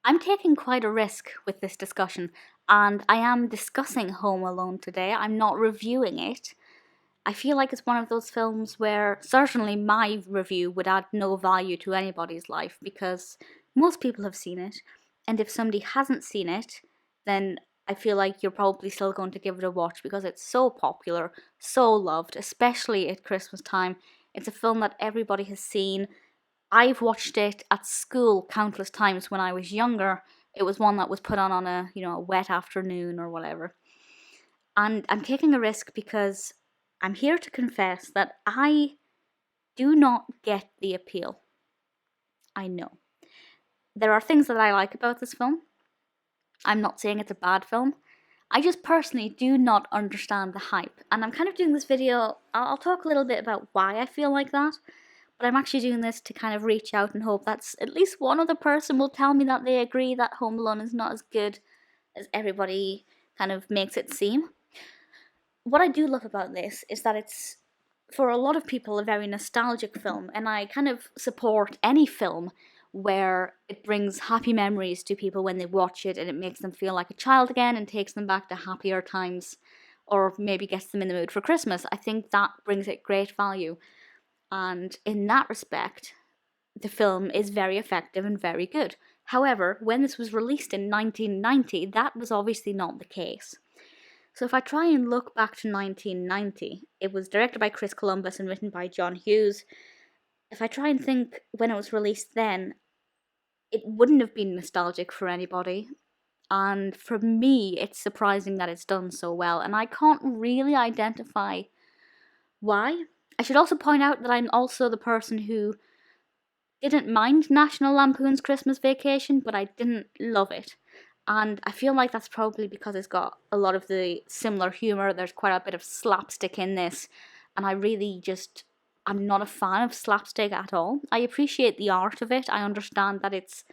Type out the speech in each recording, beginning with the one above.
I'm taking quite a risk with this discussion, and I am discussing Home Alone today. I'm not reviewing it. I feel like it's one of those films where certainly my review would add no value to anybody's life because most people have seen it, and if somebody hasn't seen it, then I feel like you're probably still going to give it a watch because it's so popular, so loved, especially at Christmas time. It's a film that everybody has seen. I've watched it at school countless times when I was younger. It was one that was put on a wet afternoon or whatever. And I'm taking a risk because I'm here to confess that I do not get the appeal. I know. There are things that I like about this film. I'm not saying it's a bad film. I just personally do not understand the hype. And I'm kind of doing this video, I'll talk a little bit about why I feel like that. But I'm actually doing this to kind of reach out and hope that at least one other person will tell me that they agree that Home Alone is not as good as everybody kind of makes it seem. What I do love about this is that it's, for a lot of people, a very nostalgic film, and I kind of support any film where it brings happy memories to people when they watch it and it makes them feel like a child again and takes them back to happier times or maybe gets them in the mood for Christmas. I think that brings it great value. And in that respect, the film is very effective and very good. However, when this was released in 1990, that was obviously not the case. So if I try and look back to 1990, it was directed by Chris Columbus and written by John Hughes. If I try and think when it was released then, it wouldn't have been nostalgic for anybody. And for me, it's surprising that it's done so well, and I can't really identify why. I should also point out that I'm also the person who didn't mind National Lampoon's Christmas Vacation, but I didn't love it. And I feel like that's probably because it's got a lot of the similar humour. There's quite a bit of slapstick in this, and I'm not a fan of slapstick at all. I appreciate the art of it. I understand that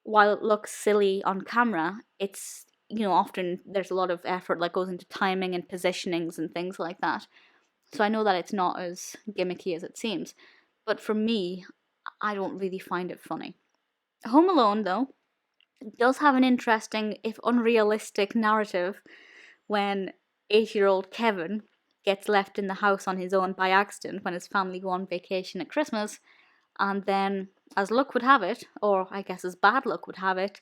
while it looks silly on camera, it's, often there's a lot of effort that goes into timing and positionings and things like that. So I know that it's not as gimmicky as it seems. But for me, I don't really find it funny. Home Alone, though, does have an interesting, if unrealistic, narrative when 8-year-old Kevin gets left in the house on his own by accident when his family go on vacation at Christmas, and then, as luck would have it, or I guess as bad luck would have it,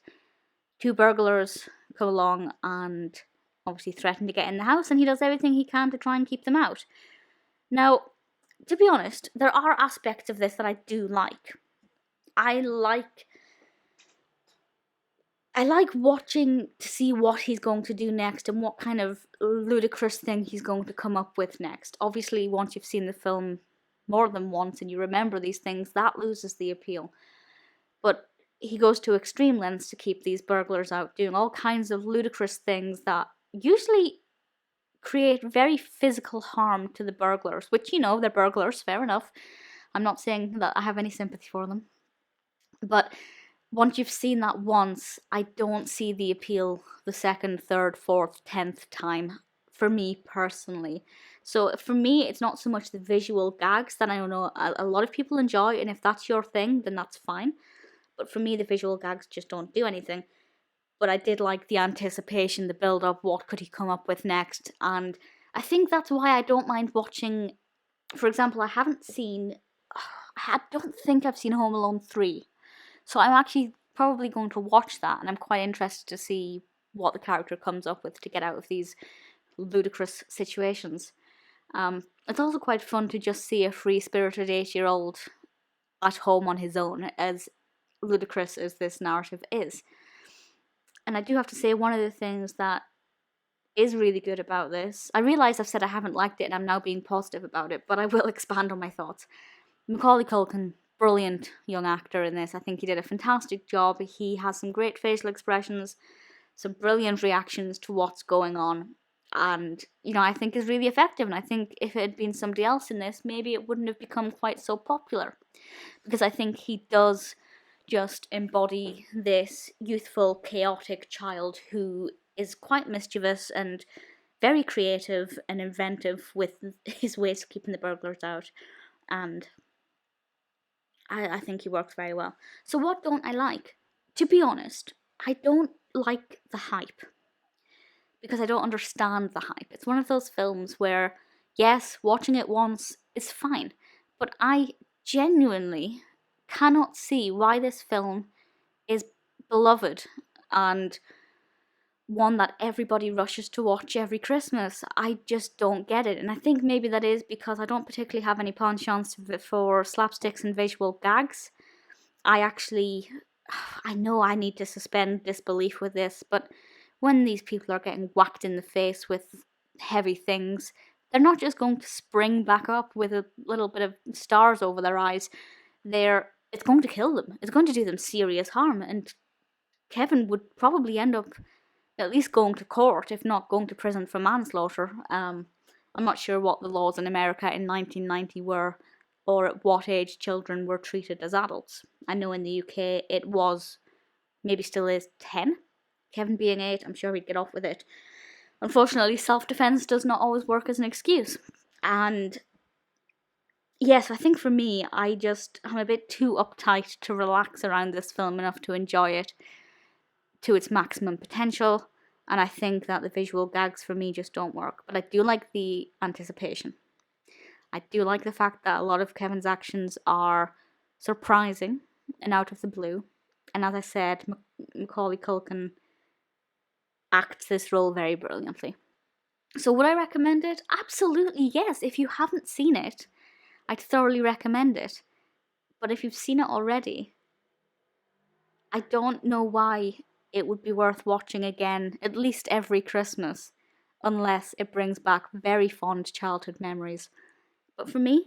two burglars come along and obviously threaten to get in the house, and he does everything he can to try and keep them out. Now, to be honest, there are aspects of this that I do like. I like watching to see what he's going to do next and what kind of ludicrous thing he's going to come up with next. Obviously, once you've seen the film more than once and you remember these things, that loses the appeal. But he goes to extreme lengths to keep these burglars out, doing all kinds of ludicrous things that usually create very physical harm to the burglars, which, they're burglars, fair enough. I'm not saying that I have any sympathy for them. But once you've seen that once, I don't see the appeal the second, third, fourth, 10th time, for me personally. So for me, it's not so much the visual gags that I know a lot of people enjoy, and if that's your thing, then that's fine. But for me, the visual gags just don't do anything. But I did like the anticipation, the build up, what could he come up with next, and I think that's why I don't mind watching. For example, I don't think I've seen Home Alone 3. So I'm actually probably going to watch that, and I'm quite interested to see what the character comes up with to get out of these ludicrous situations. It's also quite fun to just see a free-spirited 8-year-old at home on his own, as ludicrous as this narrative is. And I do have to say, one of the things that is really good about this, I realise I've said I haven't liked it and I'm now being positive about it, but I will expand on my thoughts. Macaulay Culkin, brilliant young actor in this. I think he did a fantastic job. He has some great facial expressions, some brilliant reactions to what's going on, and I think is really effective. And I think if it had been somebody else in this, maybe it wouldn't have become quite so popular, because I think he does just embody this youthful, chaotic child who is quite mischievous and very creative and inventive with his ways of keeping the burglars out, and I think he works very well. So what don't I like? To be honest, I don't like the hype because I don't understand the hype. It's one of those films where, yes, watching it once is fine, but I genuinely cannot see why this film is beloved and one that everybody rushes to watch every Christmas. I just don't get it. And I think maybe that is because I don't particularly have any penchant for slapsticks and visual gags. I know I need to suspend disbelief with this, but when these people are getting whacked in the face with heavy things, they're not just going to spring back up with a little bit of stars over their eyes. It's going to kill them. It's going to do them serious harm, and Kevin would probably end up at least going to court, if not going to prison for manslaughter. I'm not sure what the laws in America in 1990 were, or at what age children were treated as adults. I know in the UK it was, maybe still is, 10. Kevin being 8, I'm sure he'd get off with it. Unfortunately, self-defense does not always work as an excuse. And yes, I think for me, I'm a bit too uptight to relax around this film enough to enjoy it to its maximum potential, and I think that the visual gags for me just don't work. But I do like the anticipation. I do like the fact that a lot of Kevin's actions are surprising and out of the blue. And as I said, Macaulay Culkin acts this role very brilliantly. So would I recommend it? Absolutely yes. If you haven't seen it, I'd thoroughly recommend it. But if you've seen it already, I don't know why it would be worth watching again at least every Christmas, unless it brings back very fond childhood memories. But for me,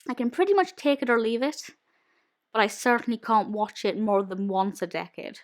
I can pretty much take it or leave it, but I certainly can't watch it more than once a decade.